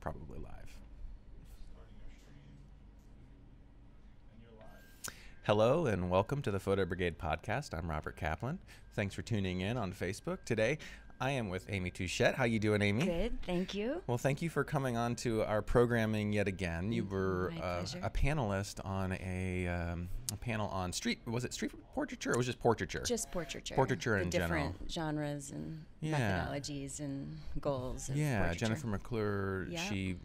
probably live. Hello and welcome to the Photo Brigade podcast. I'm Robert Caplin. Thanks for tuning in on Facebook. Today, I am with Amy Touchette. How you doing, Amy? Good, thank you. Well, thank you for coming on to our programming yet again. You were pleasure. a panelist on a panel on street portraiture, or was it just portraiture? Just portraiture. Portraiture in general. Different genres and methodologies and goals of portraiture. Jennifer McClure, she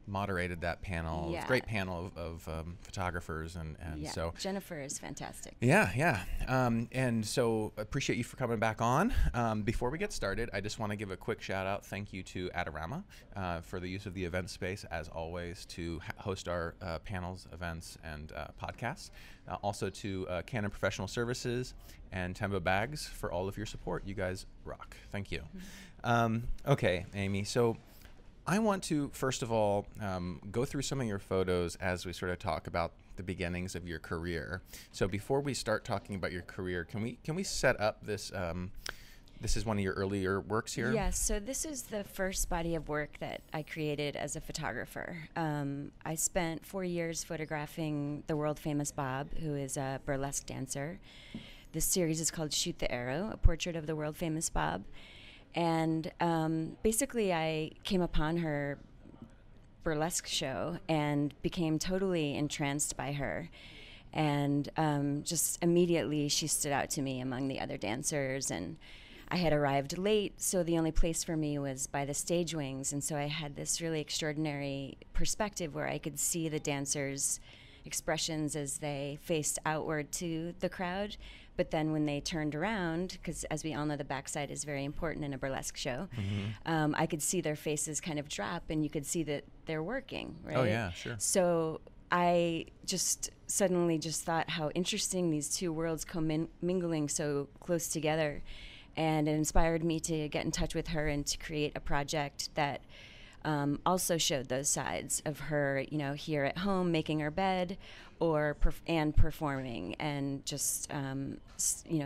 moderated that panel. It was a great panel of photographers, and so Jennifer is fantastic. And so appreciate you for coming back on. Before we get started, I just want to give a quick shout out. Thank you to Adorama for the use of the event space, as always, to host our panels, events, and podcasts. Also to Canon Professional Services and Temba Bags for all of your support. You guys rock. Thank you. Okay, Amy, so I want to, first of all, go through some of your photos as we sort of talk about the beginnings of your career. So before we start talking about your career, can we set up this? This is one of your earlier works here? Yes, so this is the first body of work that I created as a photographer. I spent 4 years photographing the world-famous Bob, who is a burlesque dancer. This series is called Shoot the Arrow, a portrait of the world-famous Bob. And basically, I came upon her burlesque show and became totally entranced by her. And just immediately, she stood out to me among the other dancers. And I had arrived late, so the only place for me was by the stage wings. And so I had this really extraordinary perspective where I could see the dancers' expressions as they faced outward to the crowd. But then when they turned around, because as we all know, the backside is very important in a burlesque show, I could see their faces kind of drop, and you could see that they're working, right? Oh, yeah, sure. So I just suddenly just thought how interesting these two worlds commingling so close together. And it inspired me to get in touch with her and to create a project that also showed those sides of her, here at home making her bed, or performing, and just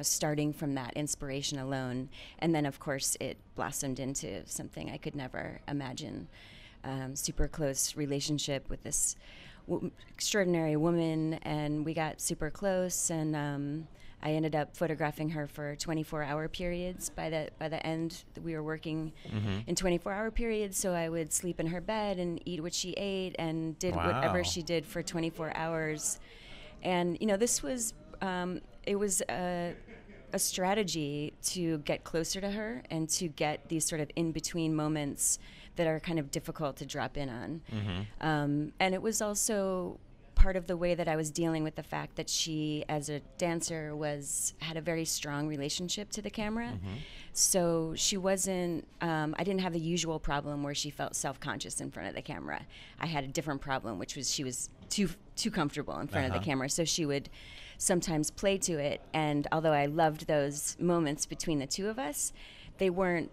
starting from that inspiration alone. And then, of course, it blossomed into something I could never imagine. Super close relationship with this extraordinary woman, and we got super close. And I ended up photographing her for 24-hour periods. By the end, we were working in 24-hour periods, so I would sleep in her bed and eat what she ate and did whatever she did for 24 hours. And, this was, it was a strategy to get closer to her and to get these sort of in-between moments that are kind of difficult to drop in on. And it was also part of the way that I was dealing with the fact that she, as a dancer, had a very strong relationship to the camera. So she wasn't, I didn't have the usual problem where she felt self-conscious in front of the camera. I had a different problem, which was she was too comfortable in front of the camera. So she would sometimes play to it. And although I loved those moments between the two of us, they weren't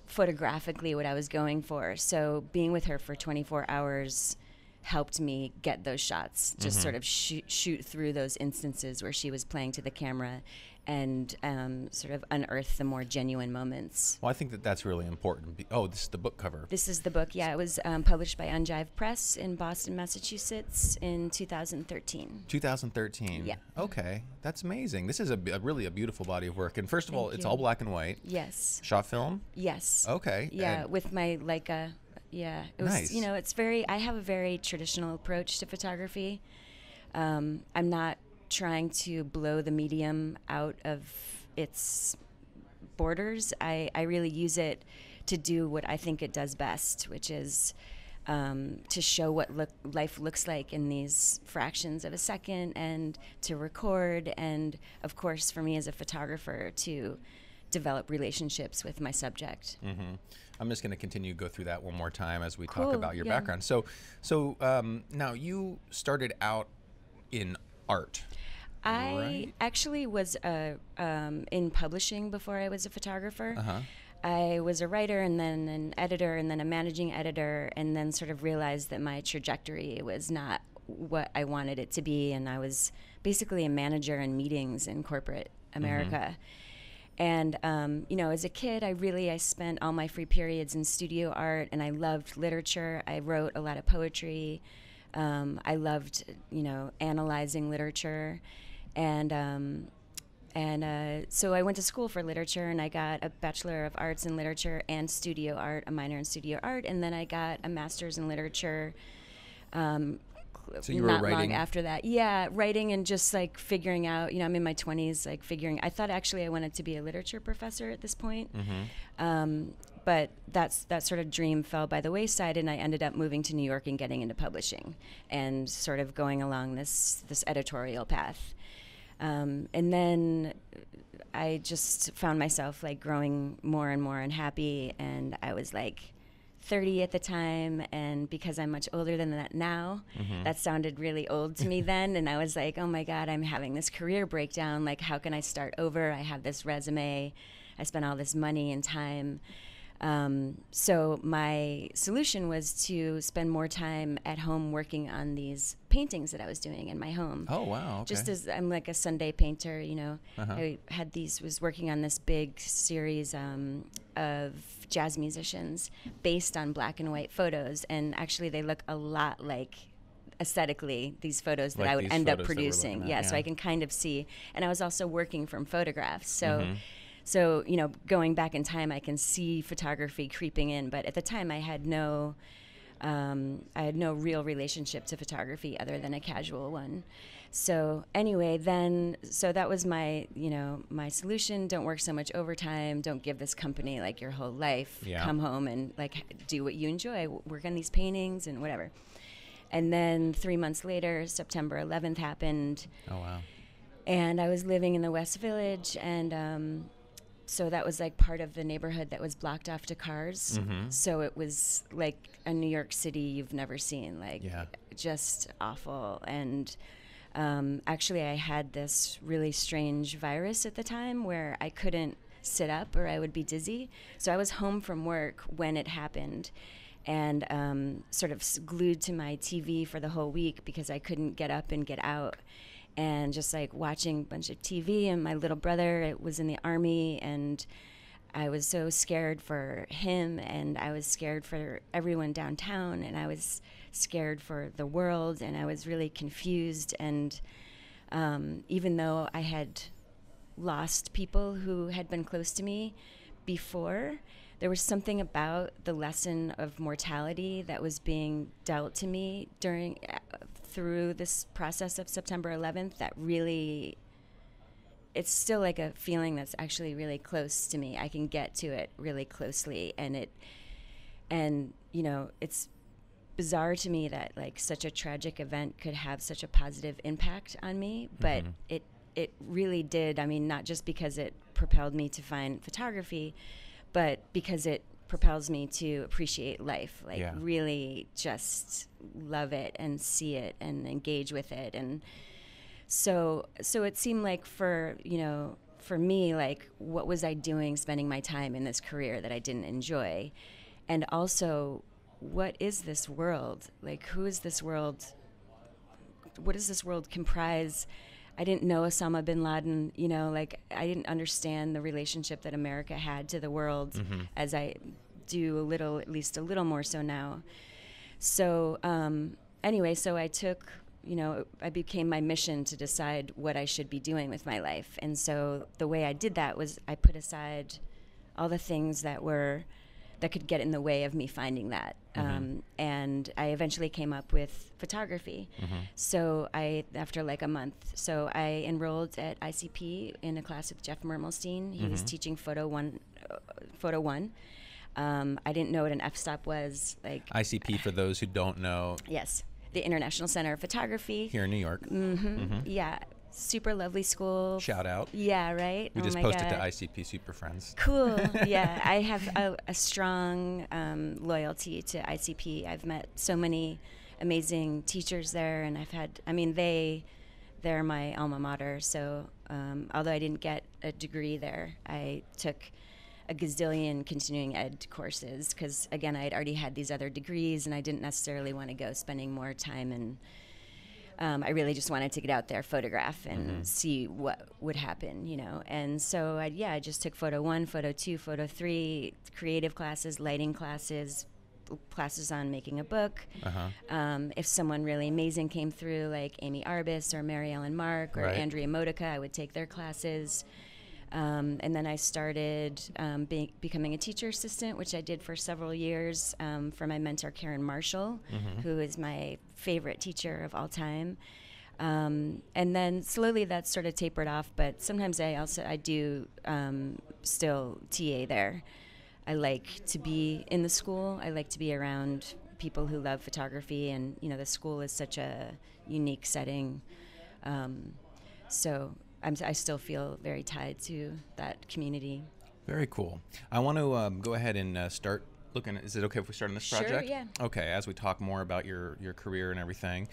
photographically what I was going for. So being with her for 24 hours helped me get those shots, just sort of shoot through those instances where she was playing to the camera and sort of unearth the more genuine moments. Well, I think that's really important. This is the book cover. This is the book, yeah. It was published by Unjive Press in Boston, Massachusetts in 2013. 2013. Yeah. Okay, that's amazing. This is really a beautiful body of work. And first of all, it's all black and white. Yes. Shot film? Yes. Okay. Yeah, with my Leica. Yeah, it was, nice. I have a very traditional approach to photography. I'm not trying to blow the medium out of its borders. I really use it to do what I think it does best, which is to show what life looks like in these fractions of a second, and to record, and of course for me as a photographer to develop relationships with my subject. I'm just going to continue to go through that one more time as we talk about your background. So now you started out in art. I actually was in publishing before I was a photographer. I was a writer and then an editor and then a managing editor, and then sort of realized that my trajectory was not what I wanted it to be, and I was basically a manager in meetings in corporate America. And, you know, as a kid, I spent all my free periods in studio art, and I loved literature. I wrote a lot of poetry. I loved, you know, analyzing literature. And so I went to school for literature, and I got a Bachelor of Arts in Literature and Studio Art, a minor in Studio Art, and then I got a Master's in Literature. So you were not writing long after that. Yeah, writing and just like figuring out, you know, I'm in my 20s, like figuring, I thought actually I wanted to be a literature professor at this point. But that sort of dream fell by the wayside, and I ended up moving to New York and getting into publishing and sort of going along this editorial path. And then I just found myself like growing more and more unhappy, and I was like 30 at the time, and because I'm much older than that now, that sounded really old to me then, and I was like, oh my God, I'm having this career breakdown, like how can I start over? I have this resume, I spent all this money and time. So my solution was to spend more time at home working on these paintings that I was doing in my home. Oh, wow. Okay. Just as I'm like a Sunday painter, you know, I was working on this big series of jazz musicians based on black and white photos. And actually they look a lot like, aesthetically, these photos that Like I would these end up photos that we're producing. looking Yeah, at, so yeah. I can kind of see. And I was also working from photographs. So, you know, going back in time, I can see photography creeping in. But at the time, I had no real relationship to photography other than a casual one. So anyway, so that was my solution. Don't work so much overtime. Don't give this company like your whole life. Yeah. Come home and like do what you enjoy. Work on these paintings and whatever. And then 3 months later, September 11th happened. Oh, wow. And I was living in the West Village, and so that was like part of the neighborhood that was blocked off to cars. So it was like a New York City you've never seen, like just awful. And actually I had this really strange virus at the time where I couldn't sit up or I would be dizzy. So I was home from work when it happened, and sort of glued to my TV for the whole week because I couldn't get up and get out. And just like watching a bunch of TV, and my little brother was in the Army, and I was so scared for him, and I was scared for everyone downtown, and I was scared for the world, and I was really confused. And even though I had lost people who had been close to me before, there was something about the lesson of mortality that was being dealt to me through this process of September 11th that really, it's still like a feeling that's actually really close to me. I can get to it really closely, and you know, it's bizarre to me that like such a tragic event could have such a positive impact on me, but it really did. I mean, not just because it propelled me to find photography, but because it propels me to appreciate life, like really just love it and see it and engage with it. And so it seemed like for me, like, what was I doing spending my time in this career that I didn't enjoy? And also, what is this world? Like, who is this world? What does this world comprise? I didn't know Osama bin Laden, you know, like I didn't understand the relationship that America had to the world as I do at least a little more so now. So anyway, so I took, I became my mission to decide what I should be doing with my life. And so the way I did that was I put aside all the things that could get in the way of me finding that. And I eventually came up with photography. So after like a month, so I enrolled at ICP in a class with Jeff Mermelstein. He was teaching Photo One. I didn't know what an f-stop was. Like ICP, for those who don't know. Yes, the International Center of Photography. Here in New York. Yeah. Super lovely school. Shout out. Yeah, right? We just posted to ICP Super Friends. Cool. Yeah, I have a strong loyalty to ICP. I've met so many amazing teachers there, and they're my alma mater. So although I didn't get a degree there, I took a gazillion continuing ed courses because, again, I had already had these other degrees, and I didn't necessarily want to go spending more time in I really just wanted to get out there, photograph, and see what would happen, you know. And so, I just took photo 1, photo 2, photo 3, creative classes, lighting classes, classes on making a book. If someone really amazing came through, like Amy Arbus or Mary Ellen Mark or Andrea Modica, I would take their classes. And then I started becoming a teacher assistant, which I did for several years for my mentor, Karen Marshall, who is my favorite teacher of all time. And then slowly that sort of tapered off, but sometimes I do still TA there. I like to be in the school. I like to be around people who love photography, and you know, the school is such a unique setting. So I still feel very tied to that community. Very cool. I want to go ahead and start looking at, is it okay if we start on this project? Sure, yeah. Okay, as we talk more about your career and everything,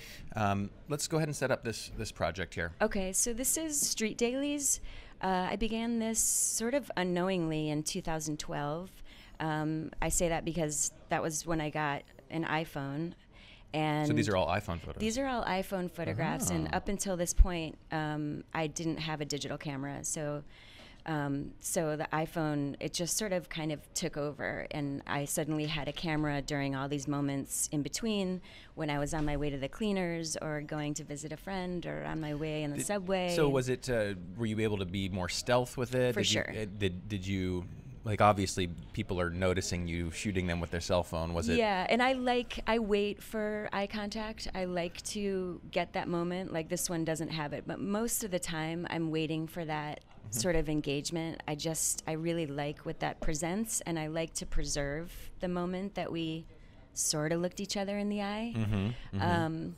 let's go ahead and set up this project here. Okay, so this is Street Dailies. I began this sort of unknowingly in 2012. I say that because that was when I got an iPhone. And so these are all iPhone photos? These are all iPhone photographs, and up until this point, I didn't have a digital camera. So the iPhone, it just sort of kind of took over, and I suddenly had a camera during all these moments in between, when I was on my way to the cleaners or going to visit a friend or on my way in the subway. So was it, were you able to be more stealth with it? For sure. Did you, like, obviously people are noticing you shooting them with their cell phone. Was it? Yeah, and I wait for eye contact. I like to get that moment. Like, this one doesn't have it, but most of the time I'm waiting for that sort of engagement. I really like what that presents, and I like to preserve the moment that we sort of looked each other in the eye.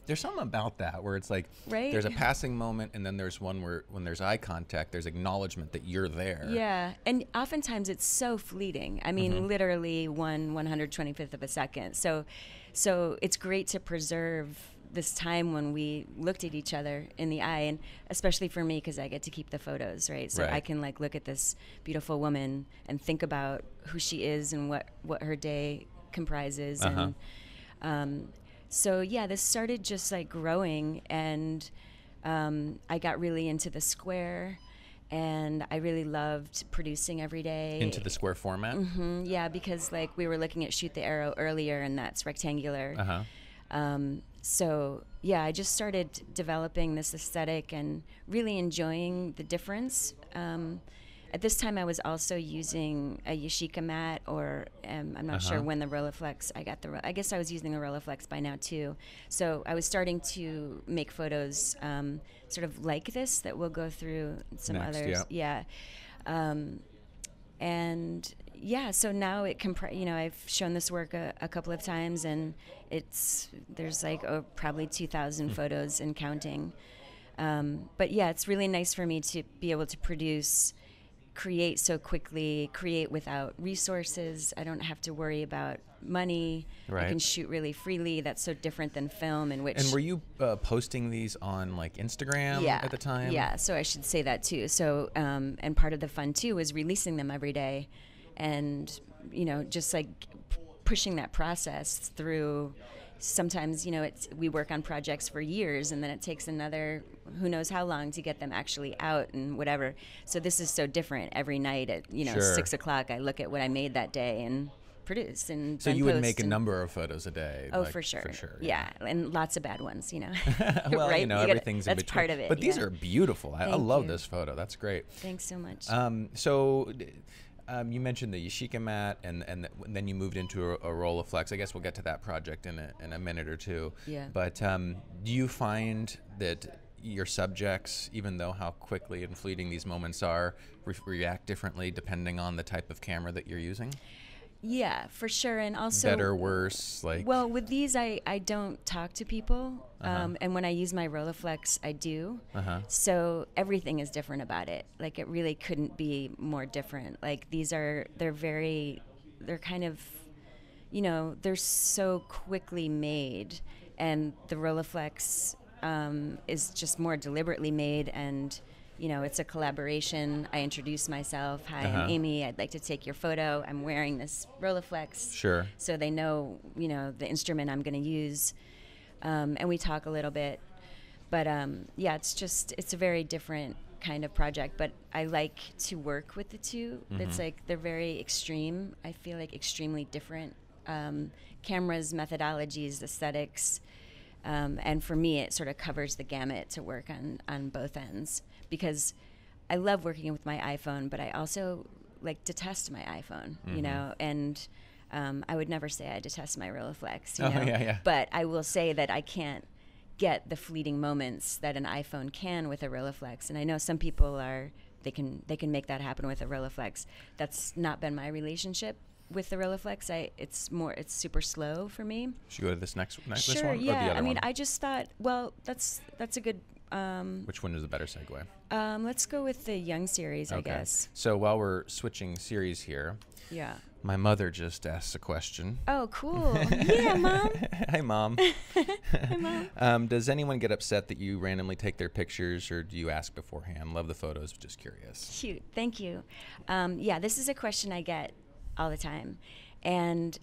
There's something about that where it's like, there's a passing moment, and then there's one where when there's eye contact, there's acknowledgement that you're there. Yeah, and oftentimes it's so fleeting. I mean, literally 1/125th of a second. So it's great to preserve this time when we looked at each other in the eye, and especially for me, because I get to keep the photos, right? So I can like look at this beautiful woman and think about who she is and what her day comprises. And so yeah, this started just like growing, and I got really into the square, and I really loved producing every day. Into the square format? Yeah, because like we were looking at Shoot the Arrow earlier, and that's rectangular. So yeah, I just started developing this aesthetic and really enjoying the difference. At this time, I was also using a Yashica mat, or I'm not sure when the Rolleiflex, I guess I was using a Rolleiflex by now too. So I was starting to make photos sort of like this that we'll go through some others. Yeah. And yeah, so now I've shown this work a couple of times, and there's like probably 2,000 photos and counting. But yeah, it's really nice for me to be able to create so quickly, create without resources. I don't have to worry about money. I can shoot really freely. That's so different than film, in which. And were you posting these on like Instagram at the time? Yeah, so I should say that too. So and part of the fun too was releasing them every day, and just like pushing that process through. Sometimes we work on projects for years, and then it takes another who knows how long to get them actually out and whatever. So this is so different. Every night at 6 o'clock, I look at what I made that day and produce. And so you would make a number of photos a day. Oh, for sure. Yeah, and lots of bad ones. Well, right? Everything's in between. That's part of it. But these are beautiful. I love this photo. That's great. Thanks so much. So. You mentioned the Yashica mat, and then you moved into a Rolleiflex. I guess we'll get to that project in a minute or two. Yeah. But do you find that your subjects, even though how quickly and fleeting these moments are, react differently depending on the type of camera that you're using? Yeah, for sure. And also better, worse, like. Well, with these, I don't talk to people, and when I use my Rolleiflex, I do. So everything is different about it. Like, it really couldn't be more different. Like, they're kind of, they're so quickly made, and the Rolleiflex is just more deliberately made, and. It's a collaboration. I introduce myself. Hi, I'm Amy. I'd like to take your photo. I'm wearing this Rolleiflex. Sure. So they know, the instrument I'm going to use. And we talk a little bit. But yeah, it's a very different kind of project, but I like to work with the two. It's like they're very extreme. I feel like extremely different cameras, methodologies, aesthetics. And for me, it sort of covers the gamut to work on both ends, because I love working with my iPhone, but I also like detest my iPhone, you know, and I would never say I detest my Rolleiflex, you know, yeah. But I will say that I can't get the fleeting moments that an iPhone can with a Rolleiflex. And I know some people they can make that happen with a Rolleiflex. That's not been my relationship with the Rolleiflex. It's super slow for me. Should we go to this next Sure, this one? yeah. Or the other I mean, one? I just thought, well, that's a good. Which one is a better segue? Let's go with the Young series, I guess. So while we're switching series here, Yeah. my mother just asked a question. Oh, cool. Yeah, Mom. Hi, Mom. Hi, Mom. Does anyone get upset that you randomly take their pictures, or do you ask beforehand? Love the photos, just curious. Cute. Thank you. Yeah, this is a question I get all the time. And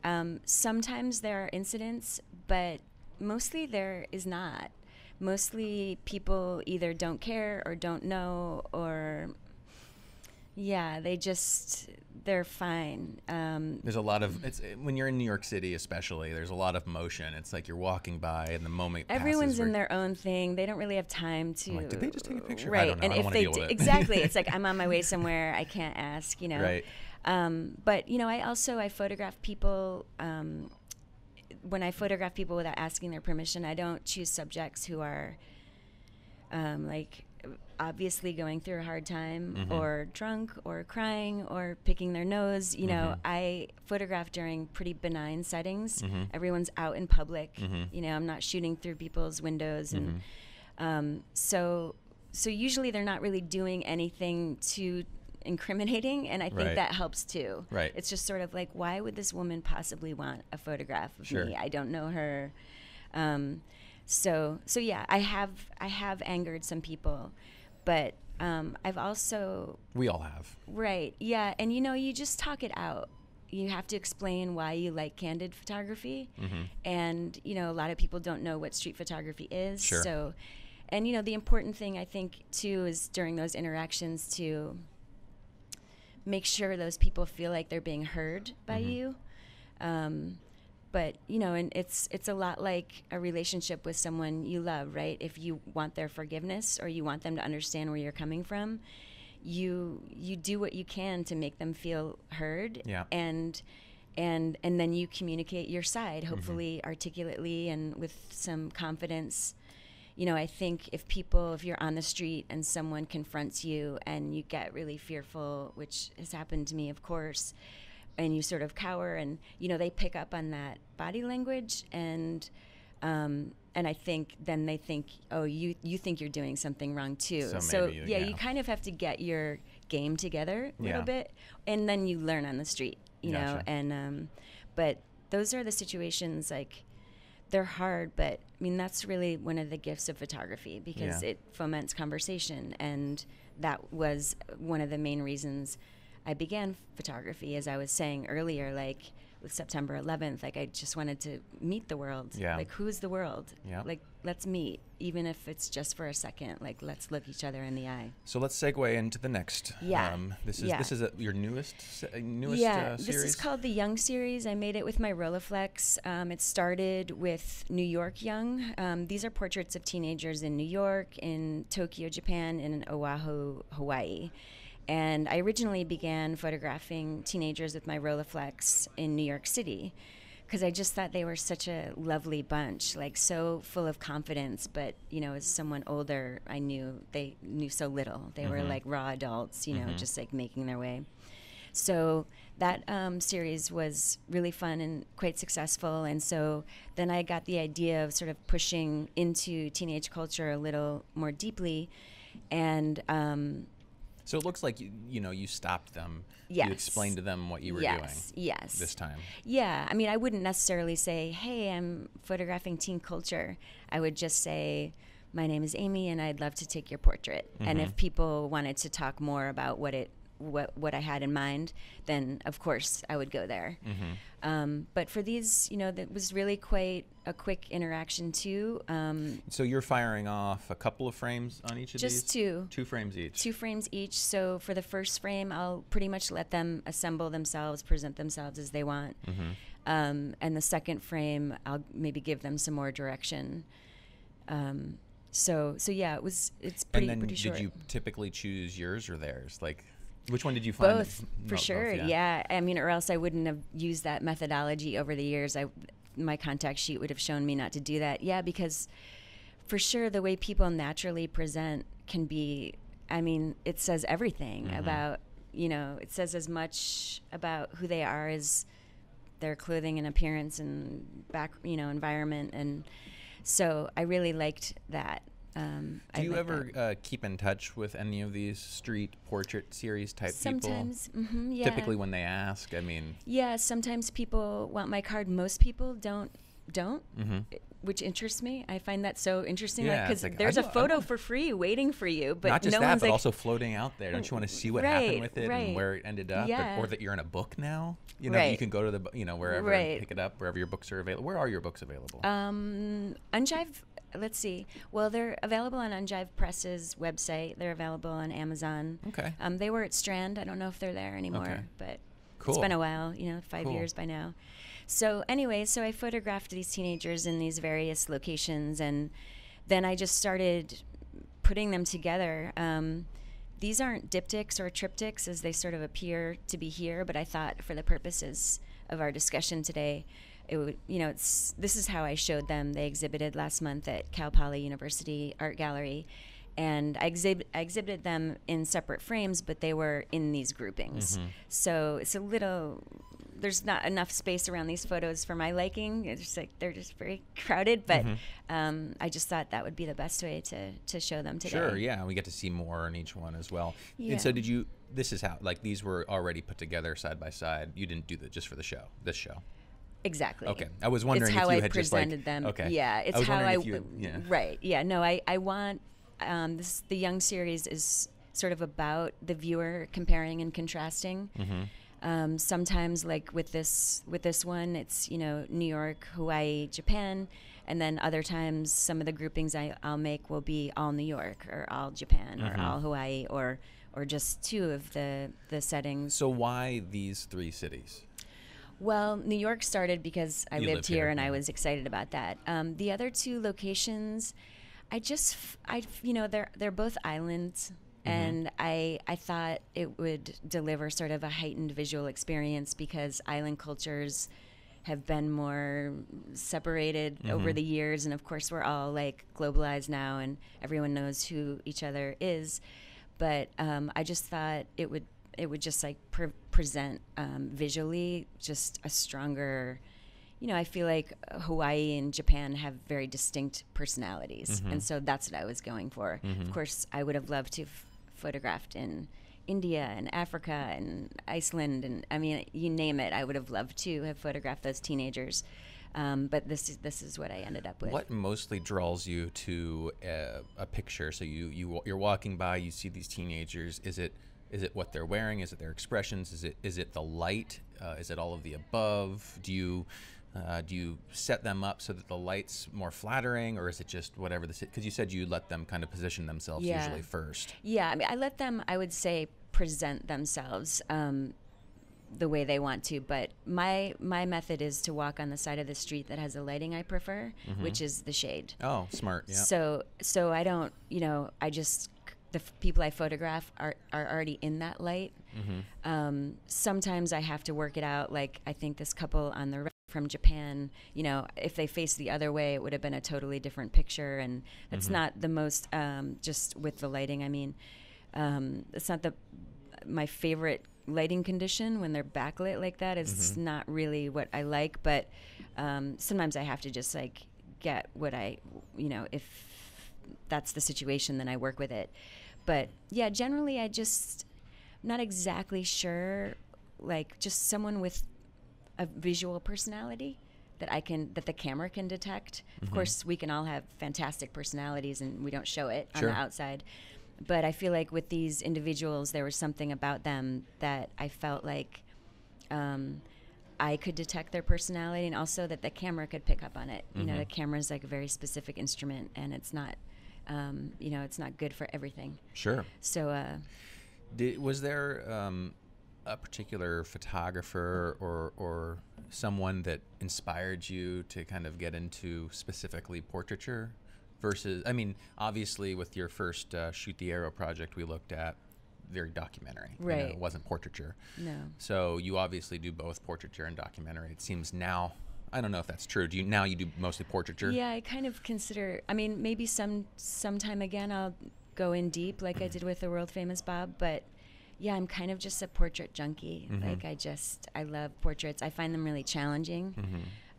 sometimes there are incidents, but mostly there is not. Mostly people either don't care or don't know, or yeah, they're fine. There's a lot of, when you're in New York City especially, there's a lot of motion. It's like you're walking by and the moment everyone's passes in their own thing. They don't really have time to. I'm like, did they just take a picture? Right. I don't know. And I don't if want to they deal with it. exactly, it's like I'm on my way somewhere. I can't ask, you know. Right. But you know, I photograph people. When I photograph people without asking their permission, I don't choose subjects who are like obviously going through a hard time or drunk or crying or picking their nose. You know, I photograph during pretty benign settings. Everyone's out in public. You know, I'm not shooting through people's windows. And so usually they're not really doing anything too incriminating, and I think that helps too. Right. It's just sort of like, why would this woman possibly want a photograph of me? I don't know her. So yeah, I have angered some people, but I've also We all have. Right. Yeah, and you know, you just talk it out. You have to explain why you like candid photography, and you know, a lot of people don't know what street photography is. Sure. So, and you know, the important thing I think too is during those interactions to make sure those people feel like they're being heard by you. But you know, and it's a lot like a relationship with someone you love, right? If you want their forgiveness or you want them to understand where you're coming from, you do what you can to make them feel heard. Yeah. And then you communicate your side, hopefully articulately and with some confidence. You know, I think if you're on the street and someone confronts you and you get really fearful, which has happened to me, of course, and you sort of cower, and you know, they pick up on that body language, and I think then they think, oh, you think you're doing something wrong too. So yeah, you kind of have to get your game together a little bit, and then you learn on the street, you know. And but those are the situations, like, they're hard, but I mean, that's really one of the gifts of photography, because it foments conversation, and that was one of the main reasons I began photography. As I was saying earlier, like with September 11th, like I just wanted to meet the world. Like, who's the world? Like, let's meet, even if it's just for a second. Like, let's look each other in the eye. So let's segue into the next. This is your newest series? This is called the Young series. I made it with my Rolleiflex. It started with New York Young. These are portraits of teenagers in New York, in Tokyo, Japan, and in Oahu, Hawaii. And I originally began photographing teenagers with my Rolleiflex in New York City, because I just thought they were such a lovely bunch, like so full of confidence. But, you know, as someone older, I knew they knew so little. They were like raw adults, you know, just like making their way. So that series was really fun and quite successful. And so then I got the idea of sort of pushing into teenage culture a little more deeply. And so it looks like you stopped them. Yes. You explained to them what you were doing. Yes. This time. Yeah. I mean, I wouldn't necessarily say, hey, I'm photographing teen culture. I would just say, my name is Amy and I'd love to take your portrait. And if people wanted to talk more about what it what I had in mind, then of course I would go there. But for these, that was really quite a quick interaction too. So you're firing off a couple of frames on each of these? Just two. 2 frames each. 2 frames each. So for the first frame, I'll pretty much let them assemble themselves, present themselves as they want. And the second frame, I'll maybe give them some more direction. So yeah, it's pretty short. Did you typically choose yours or theirs? Like, which one did you find? Both, for sure. Both, yeah. I mean, or else I wouldn't have used that methodology over the years. My contact sheet would have shown me not to do that. Yeah, because for sure the way people naturally present can be, I mean, it says everything about, it says as much about who they are as their clothing and appearance and environment. And so I really liked that. Do you ever keep in touch with any of these street portrait series type sometimes, people? Sometimes, yeah. Typically when they ask, I mean. Yeah, sometimes people want my card. Most people don't, which interests me. I find that so interesting. Yeah, because like, there's a photo for free waiting for you, but not just no that, one's but like, also floating out there. Don't you want to see what happened with it and where it ended up, yeah. or that you're in a book now? You can go to the wherever and pick it up, wherever your books are available. Where are your books available? Unjive. Let's see. Well, they're available on Unjive Press's website. They're available on Amazon. Okay. They were at Strand. I don't know if they're there anymore, but cool. It's been a while. 5 years by now. So anyway, I photographed these teenagers in these various locations, and then I just started putting them together. These aren't diptychs or triptychs as they sort of appear to be here, but I thought for the purposes of our discussion today, it would, this is how I showed them. They exhibited last month at Cal Poly University Art Gallery, and I exhibited them in separate frames, but they were in these groupings. So it's there's not enough space around these photos for my liking. It's just they're just very crowded, but I just thought that would be the best way to show them today. Sure, yeah, we get to see more in each one as well. Yeah. And so this is how, these were already put together side by side. You didn't do that just for this show. Exactly. Okay. I was wondering it's how if you I had presented just them. Okay. Yeah, it's how yeah. Right. Yeah. No, I want the Young series is sort of about the viewer comparing and contrasting. Sometimes, like with this one, it's New York, Hawaii, Japan, and then other times some of the groupings I'll make will be all New York or all Japan or all Hawaii or just 2 of the settings. So why these 3 cities? Well, New York started because I lived here and I was excited about that. The other 2 locations, they're both islands, and I thought it would deliver sort of a heightened visual experience because island cultures have been more separated over the years, and of course we're all globalized now, and everyone knows who each other is. But I just thought it would just present visually just a stronger, I feel like Hawaii and Japan have very distinct personalities. And so that's what I was going for. Of course, I would have loved to have photographed in India and Africa and Iceland. And I mean, you name it, I would have loved to have photographed those teenagers. But this is what I ended up with. What mostly draws you to a picture? So you're walking by, you see these teenagers. Is it what they're wearing? Is it their expressions? Is it the light? Is it all of the above? Do you set them up so that the light's more flattering, or is it just whatever because you said you let them kind of position themselves usually first? Yeah, I mean, I let them, I would say, present themselves the way they want to, but my method is to walk on the side of the street that has the lighting I prefer, which is the shade. Oh, smart. Yeah. So I don't, the people I photograph are already in that light. Sometimes I have to work it out. Like I think this couple on the right from Japan, if they faced the other way, it would have been a totally different picture. And that's not the most, just with the lighting. I mean, it's not my favorite lighting condition when they're backlit like that. It's not really what I like, but sometimes I have to just get what I, if that's the situation, then I work with it. But yeah, generally I'm not exactly sure, just someone with a visual personality that the camera can detect. Of course, we can all have fantastic personalities and we don't show it on the outside. But I feel like with these individuals, there was something about them that I felt like I could detect their personality, and also that the camera could pick up on it. You know, the camera is like a very specific instrument, and it's not, it's not good for everything. Sure. So, was there a particular photographer or someone that inspired you to kind of get into specifically portraiture? Versus, I mean, obviously with your first Shoot the Arrow project we looked at, very documentary. Right. You know, it wasn't portraiture. No. So you obviously do both portraiture and documentary. It seems now, I don't know if that's true. You do mostly portraiture? Yeah, I kind of consider, I mean, maybe sometime again I'll go in deep like I did with the world famous Bob, but yeah, I'm kind of just a portrait junkie. Like I love portraits. I find them really challenging.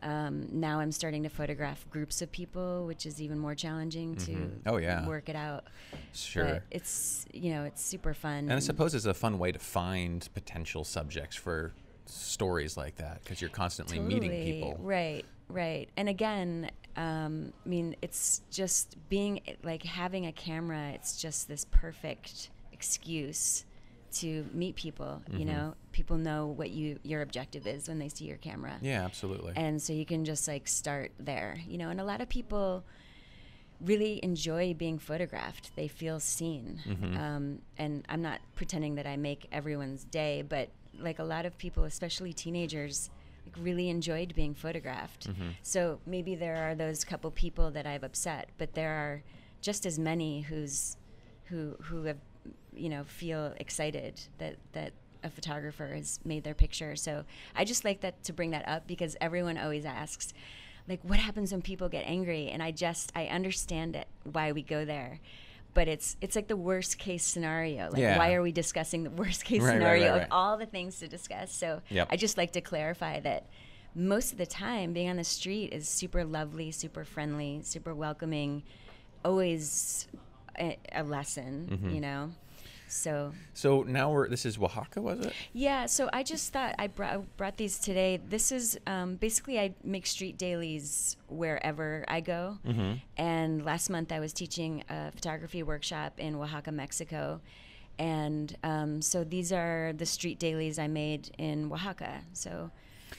Now I'm starting to photograph groups of people, which is even more challenging to work it out. Sure. But it's, it's super fun. And I suppose it's a fun way to find potential subjects for stories like that, because you're constantly meeting people. Right. And again, I mean, it's just being like having a camera, it's just this perfect excuse to meet people. You know, people know what your objective is when they see your camera. Yeah, absolutely. And so you can just like start there, and a lot of people really enjoy being photographed. They feel seen. And I'm not pretending that I make everyone's day, but like a lot of people, especially teenagers, like really enjoyed being photographed. So maybe there are those couple people that I've upset, but there are just as many who have, feel excited that a photographer has made their picture. So I just like that to bring that up, because everyone always asks, like, what happens when people get angry? And I understand it, why we go there. But it's like the worst case scenario. Like, why are we discussing the worst case scenario of all the things to discuss? So I just like to clarify that most of the time being on the street is super lovely, super friendly, super welcoming, always a lesson, So now this is Oaxaca, was it? Yeah, so I just thought I brought these today. This is basically I make street dailies wherever I go. And last month I was teaching a photography workshop in Oaxaca, Mexico. And so these are the street dailies I made in Oaxaca. So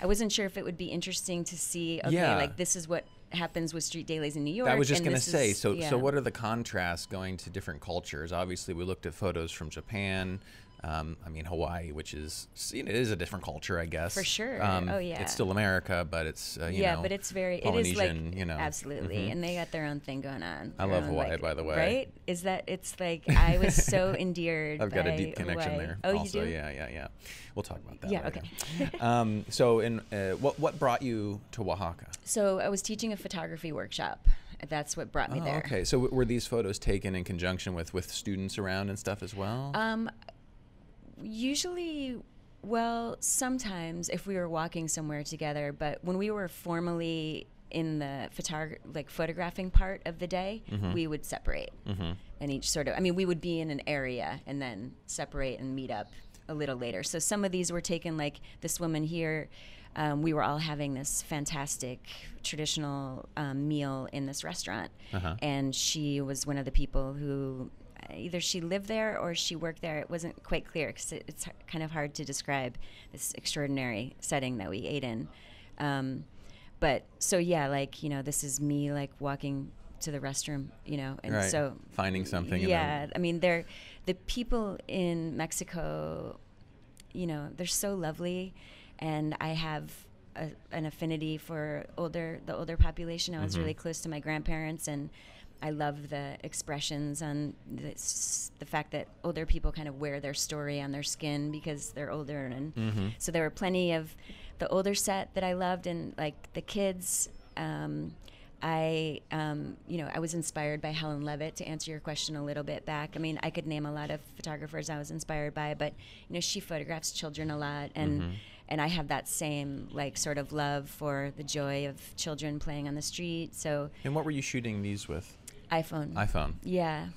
I wasn't sure if it would be interesting to see, like this is what happens with street dailies in New York. I was just going to say, so what are the contrasts going to different cultures? Obviously, we looked at photos from Japan. I mean, Hawaii, which is, it is a different culture, I guess. For sure. It's still America, but it's, but it's very, Polynesian, it is like, absolutely. And they got their own thing going on. I love Hawaii, by the way. Right? It's like, I was so endeared I've got a deep connection Hawaii. there. Oh, also. you do? Yeah. We'll talk about that later. Okay. So what brought you to Oaxaca? So I was teaching a photography workshop. That's what brought me there. Okay. So were these photos taken in conjunction with students around and stuff as well? Usually, well, sometimes if we were walking somewhere together, but when we were formally in the photographing part of the day, we would separate. And each we would be in an area and then separate and meet up a little later. So some of these were taken, like this woman here, we were all having this fantastic traditional meal in this restaurant. And she was one of the people who either she lived there or she worked there. It wasn't quite clear because it's kind of hard to describe this extraordinary setting that we ate in. But so this is me like walking to the restroom, and so finding something. Yeah, I mean, the people in Mexico, they're so lovely, and I have an affinity for the older population. I was really close to my grandparents, and I love the expressions on the fact that older people kind of wear their story on their skin because they're older. And so there were plenty of the older set that I loved, and like the kids. I was inspired by Helen Levitt, to answer your question a little bit back. I mean, I could name a lot of photographers I was inspired by, but she photographs children a lot, and I have that same like sort of love for the joy of children playing on the street. So. And what were you shooting these with? iPhone. Yeah.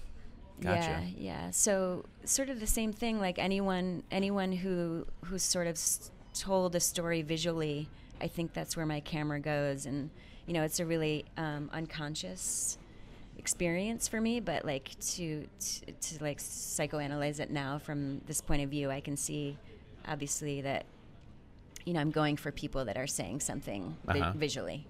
Gotcha. Yeah. So sort of the same thing. Like anyone who sort of told a story visually, I think that's where my camera goes. And it's a really unconscious experience for me, but like to like psychoanalyze it now from this point of view, I can see obviously that, you know, I'm going for people that are saying something visually.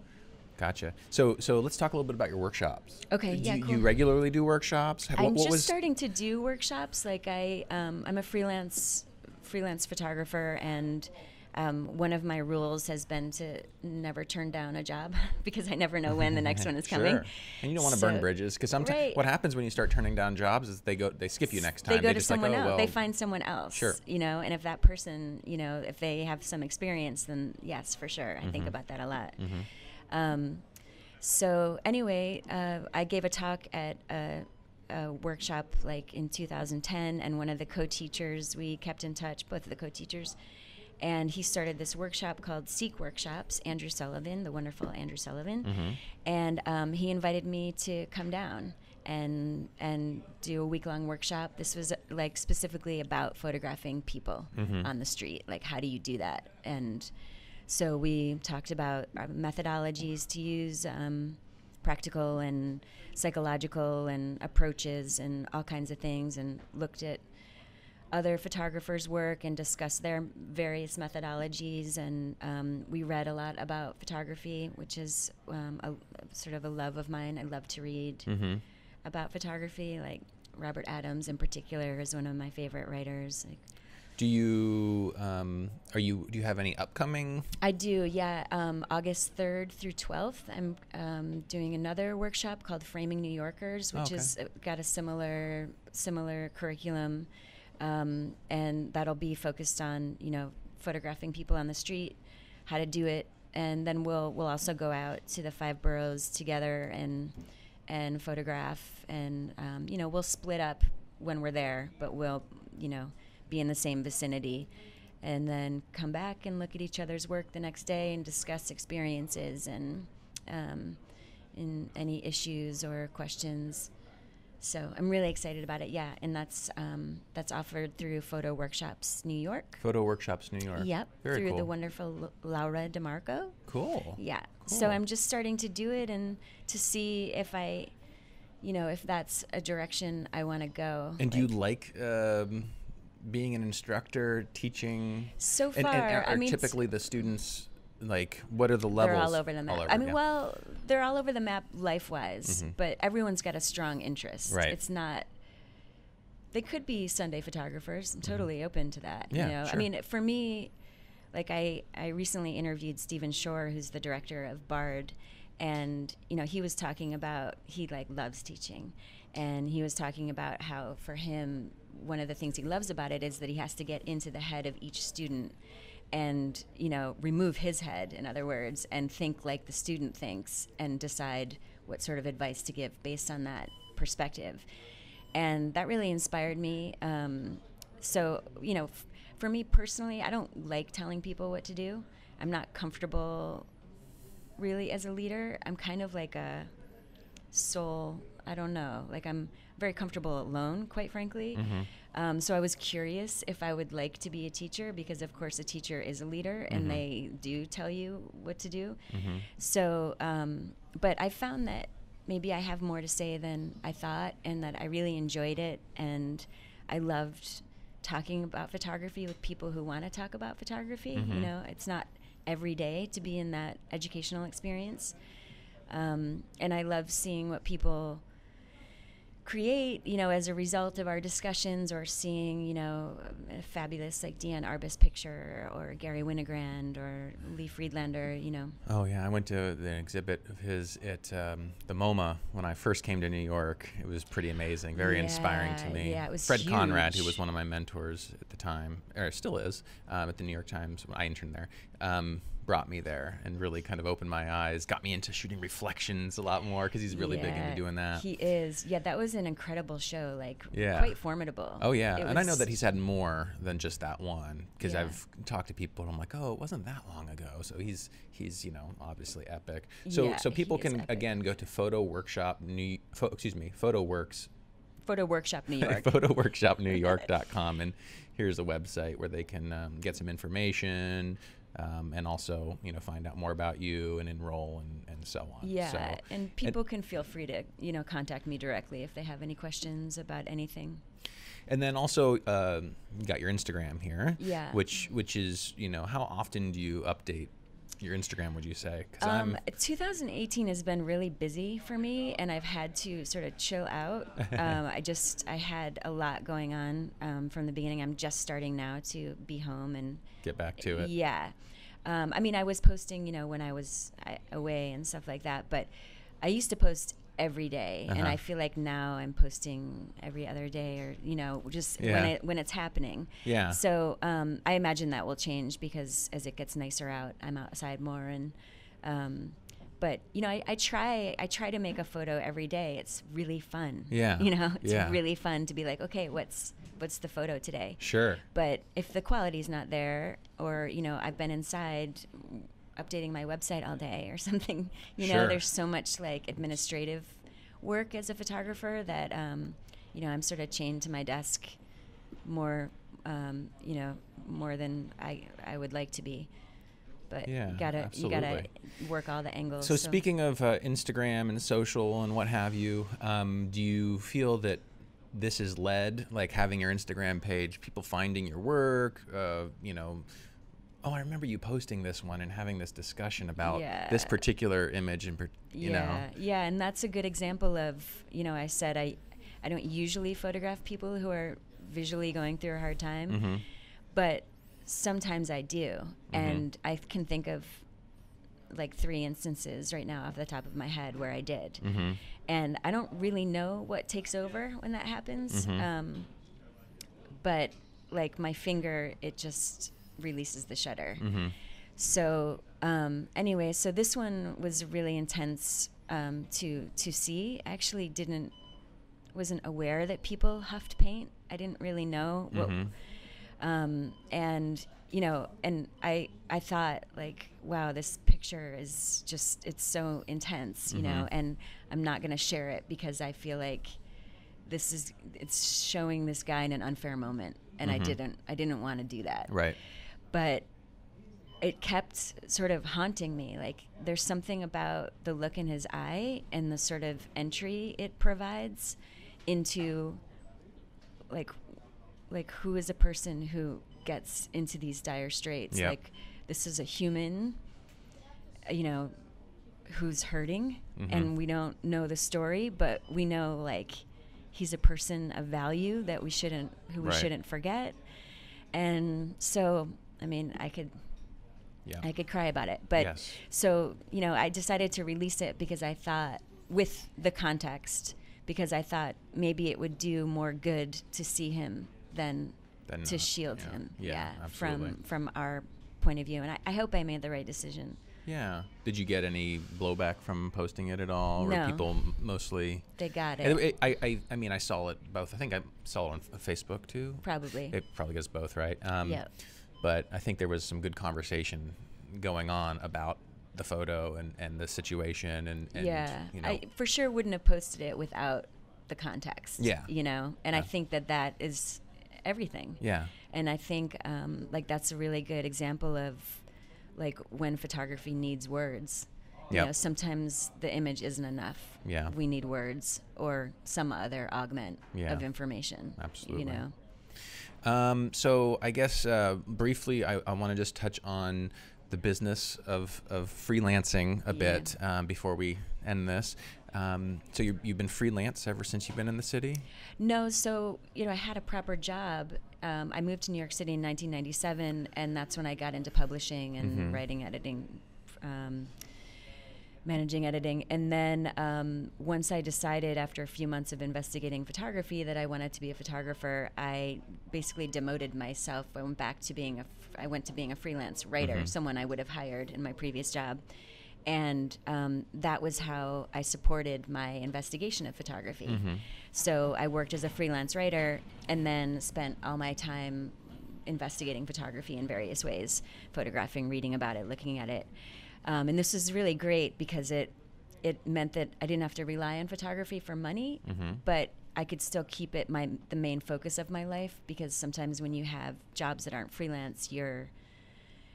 Gotcha. So let's talk a little bit about your workshops. Okay, Do cool. you regularly do workshops? I'm just starting to do workshops. Like I'm a freelance photographer, and one of my rules has been to never turn down a job because I never know when the next one is coming. Sure. And you don't want to burn bridges, because sometimes what happens when you start turning down jobs is they skip you next time. They go to just someone else. Well, they find someone else. Sure. You know, and if that person, you know, if they have some experience, then yes, for sure. I think about that a lot. So anyway, I gave a talk at a workshop like in 2010, and one of the co-teachers, we kept in touch, both of the co-teachers, and he started this workshop called Seek Workshops, Andrew Sullivan, the wonderful Andrew Sullivan, and he invited me to come down and do a week-long workshop. This was like specifically about photographing people on the street, like how do you do that? And so we talked about methodologies to use, practical and psychological and approaches and all kinds of things, and looked at other photographers' work and discussed their various methodologies. And we read a lot about photography, which is a sort of a love of mine. I love to read about photography. Like Robert Adams in particular is one of my favorite writers. Like, do you have any upcoming? I do, yeah. August 3rd through 12th, I'm doing another workshop called Framing New Yorkers, which has got a similar curriculum, and that'll be focused on, you know, photographing people on the street, how to do it, and then we'll also go out to the 5 boroughs together and photograph, and you know, we'll split up when we're there, but we'll, you know, be in the same vicinity, and then come back and look at each other's work the next day and discuss experiences and in any issues or questions. So I'm really excited about it. Yeah, and that's offered through Photo Workshops New York. Photo Workshops New York. Yep. Very through cool. the wonderful Laura DeMarco. Cool. Yeah. Cool. So I'm just starting to do it and to see if if that's a direction I want to go. And do you like being an instructor, teaching? So far, and I mean, typically the students, like, what are the levels? They're all over the map. Well, they're all over the map life-wise, but everyone's got a strong interest. Right. It's not. They could be Sunday photographers. I'm totally open to that. Yeah, you know? sure. I mean, for me, like I recently interviewed Stephen Shore, who's the director of Bard, and you know, he was talking about he like loves teaching, and he was talking about how for him, one of the things he loves about it is that he has to get into the head of each student and, you know, remove his head, in other words, and think like the student thinks and decide what sort of advice to give based on that perspective. And that really inspired me. So, you know, for me personally, I don't like telling people what to do. I'm not comfortable really as a leader. I'm kind of like a soul, I don't know, like I'm very comfortable alone, quite frankly. So I was curious if I would like to be a teacher, because of course a teacher is a leader and they do tell you what to do. So, but I found that maybe I have more to say than I thought, and that I really enjoyed it, and I loved talking about photography with people who want to talk about photography. You know, it's not every day to be in that educational experience. And I love seeing what people create, you know, as a result of our discussions, or seeing, you know, a fabulous like Deanne Arbus picture, or Gary Winogrand, or Lee Friedlander, you know. Oh yeah, I went to an exhibit of his at the MoMA when I first came to New York. It was pretty amazing, very inspiring to me. Yeah, it was Fred huge. Conrad, who was one of my mentors at the time, or still is, at the New York Times when I interned there, brought me there and really kind of opened my eyes, got me into shooting reflections a lot more, because he's really big into doing that. He is. Yeah, that was an incredible show, like quite formidable. Oh yeah, and I know that he's had more than just that one, because I've talked to people and I'm like, oh, it wasn't that long ago. So he's you know, obviously epic. So people can again go to PhotoWorkshop New York. PhotoWorkshopNewYork.com, and here's a website where they can get some information, and also, find out more about you and enroll and so on. Yeah, So, and people can feel free to, contact me directly if they have any questions about anything. And then also, you got your Instagram here. Yeah. Which is, how often do you update your Instagram, would you say? 'Cause 2018 has been really busy for me, and I've had to sort of chill out. I had a lot going on from the beginning. I'm just starting now to be home and get back to it. Yeah. I was posting, when I was away and stuff like that, but I used to post every day, and I feel like now I'm posting every other day, or just when it's happening. Yeah. So I imagine that will change because as it gets nicer out, I'm outside more, and but I try to make a photo every day. It's really fun. Yeah. It's really fun to be like, okay, what's the photo today? Sure. But if the quality's not there, or I've been inside updating my website all day or something, Sure. There's so much like administrative work as a photographer that I'm sort of chained to my desk more more than I would like to be. But Yeah, you gotta absolutely. work all the angles. So speaking of Instagram and social and what have you, do you feel that this is led, like having your Instagram page, people finding your work, oh, I remember you posting this one and having this discussion about this particular image and Yeah, and that's a good example of, I said I don't usually photograph people who are visually going through a hard time, but sometimes I do. And I can think of like 3 instances right now off the top of my head where I did. And I don't really know what takes over when that happens. But like my finger, it just releases the shutter. So anyway, so this one was really intense to see. I actually wasn't aware that people huffed paint. I didn't really know what, and and I thought like, wow, this picture is just, it's so intense, and I'm not gonna share it because I feel like it's showing this guy in an unfair moment, and I didn't want to do that. Right. But it kept sort of haunting me. Like there's something about the look in his eye and the sort of entry it provides into like who is a person who gets into these dire straits. Yep. Like this is a human, who's hurting, and we don't know the story, but we know like he's a person of value that we shouldn't forget. And so I could cry about it, but so I decided to release it because I thought, with the context, because I thought maybe it would do more good to see him than to shield him. From our point of view, and I hope I made the right decision. Yeah. Did you get any blowback from posting it at all? No. Or people mostly? They got it. I saw it both. I think I saw it on Facebook too. Probably. It probably goes both, right? Yeah. But I think there was some good conversation going on about the photo and the situation and I for sure wouldn't have posted it without the context. Yeah. And I think that is everything. Yeah. And I think like that's a really good example of like when photography needs words. Sometimes the image isn't enough. Yeah. We need words or some other augment of information. Absolutely. So I guess briefly, I want to just touch on the business of freelancing a bit before we end this. So you've been freelance ever since you've been in the city? No, so I had a proper job. I moved to New York City in 1997, and that's when I got into publishing and writing, editing, managing editing. And then once I decided after a few months of investigating photography that I wanted to be a photographer, I basically demoted myself. I went to being a freelance writer, someone I would have hired in my previous job. And that was how I supported my investigation of photography. So I worked as a freelance writer and then spent all my time investigating photography in various ways, photographing, reading about it, looking at it. And this was really great because it meant that I didn't have to rely on photography for money, but I could still keep it the main focus of my life, because sometimes when you have jobs that aren't freelance, you're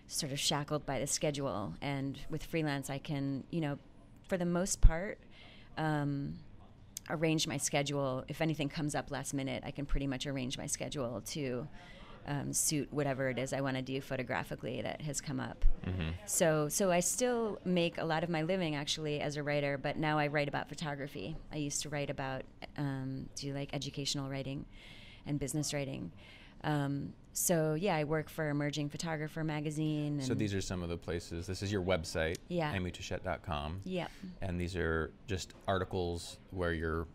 sort of shackled by the schedule. And with freelance, I can, for the most part, arrange my schedule. If anything comes up last minute, I can pretty much arrange my schedule to suit whatever it is I want to do photographically that has come up. Mm-hmm. So I still make a lot of my living actually as a writer, but now I write about photography. I used to write about, do like educational writing and business writing. So yeah, I work for Emerging Photographer magazine. So these are some of the places. This is your website, yeah. amytouchette.com. Yeah. And these are just articles where your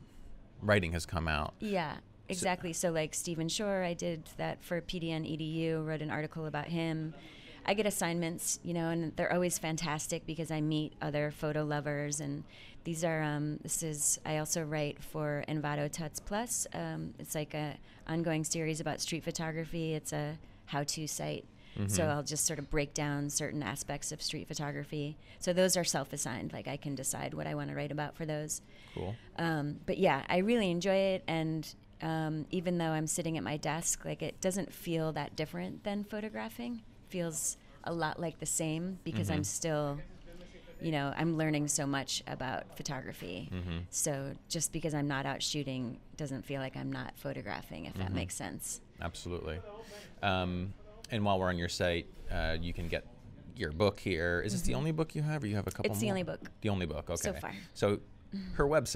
writing has come out. Yeah. Exactly. So like Stephen Shore, I did that for PDN EDU, wrote an article about him. I get assignments, and they're always fantastic because I meet other photo lovers. And these are, I also write for Envato Tuts Plus. It's like a ongoing series about street photography. It's a how-to site. Mm-hmm. So I'll just sort of break down certain aspects of street photography. So those are self-assigned. Like I can decide what I want to write about for those. Cool. But yeah, I really enjoy it. And even though I'm sitting at my desk, like it doesn't feel that different than photographing. It feels a lot like the same because mm-hmm. I'm still, I'm learning so much about photography. Mm-hmm. So just because I'm not out shooting doesn't feel like I'm not photographing, if mm-hmm. that makes sense. Absolutely. And while we're on your site, you can get your book here. Is this the only book you have, or you have a couple more? It's the only book. The only book, okay. So far. So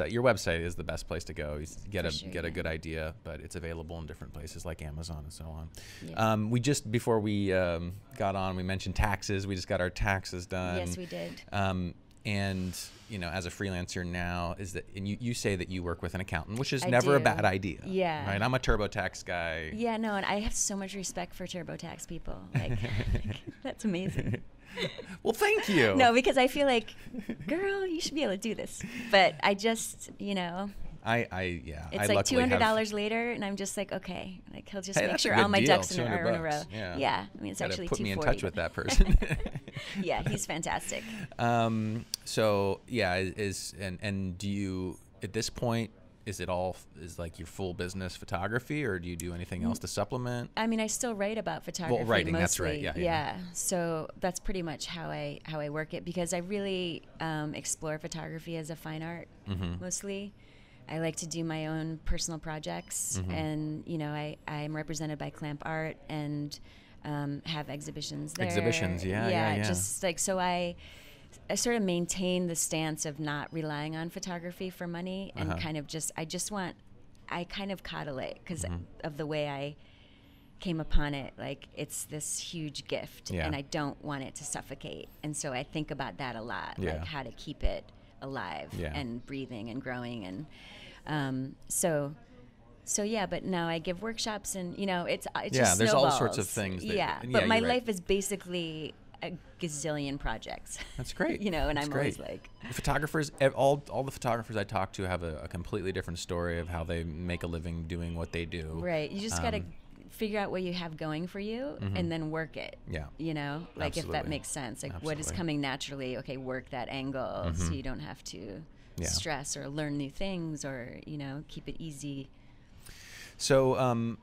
your website is the best place to go. You get a good idea, but it's available in different places like Amazon and so on. Yeah. We just, before we got on, we mentioned taxes. We just got our taxes done. Yes, we did. And as a freelancer now, and you say that you work with an accountant, which is I never do. a bad idea. Yeah. Right. I'm a TurboTax guy. Yeah, no, and I have so much respect for TurboTax people. Like, that's amazing. Well, thank you. No, because I feel like, girl, you should be able to do this. But I just, It's like $200 later, and I'm just like, okay, like he'll just make sure all my ducks are in a row. Yeah. I mean, it's actually put me in $240. touch with that person. Yeah, he's fantastic. So yeah, and do you at this point? Is like your full business photography, or do you do anything else to supplement? I mean, I still write about photography. Well, writing, mostly. That's right. Yeah. So that's pretty much how I work it, because I really explore photography as a fine art mostly. I like to do my own personal projects, and I'm represented by Clamp Art and have exhibitions there. Yeah. Just like so I sort of maintain the stance of not relying on photography for money, and I kind of coddle it because of the way I came upon it. Like, it's this huge gift, and I don't want it to suffocate. And so I think about that a lot, like how to keep it alive and breathing and growing. And but now I give workshops, and it just there's snowballs. all sorts of things. But my life is basically a gazillion projects. That's great. And That's I'm great. always like, photographers, all the photographers I talk to have a completely different story of how they make a living doing what they do. Right. You just got to figure out what you have going for you and then work it. Yeah. Like, if that makes sense. Like, what is coming naturally, okay, work that angle so you don't have to stress or learn new things, or, keep it easy. So,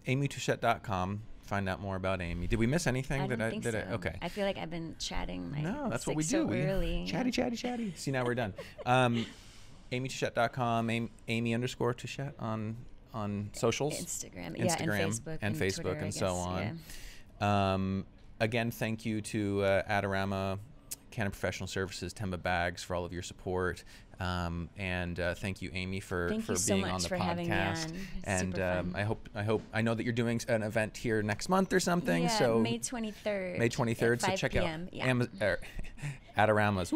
AmyTouchette.com. Find out more about Amy. Did we miss anything? I don't think so. Okay. I feel like I've been chatting. No, that's what we do. So early. Chatty. See, now we're done. AmyTouchette.com. Amy_Touchette on socials. Instagram, and Facebook, Twitter, and so on. Again, thank you to Adorama, Canon Professional Services, Temba Bags for all of your support. And thank you, Amy, for being on the podcast. Having me on. And fun. I know that you're doing an event here next month or something. Yeah, so May 23rd. May 23rd. So check out Adorama's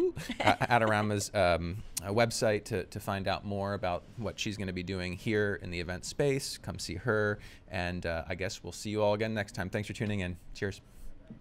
website to find out more about what she's going to be doing here in the event space. Come see her, and I guess we'll see you all again next time. Thanks for tuning in. Cheers.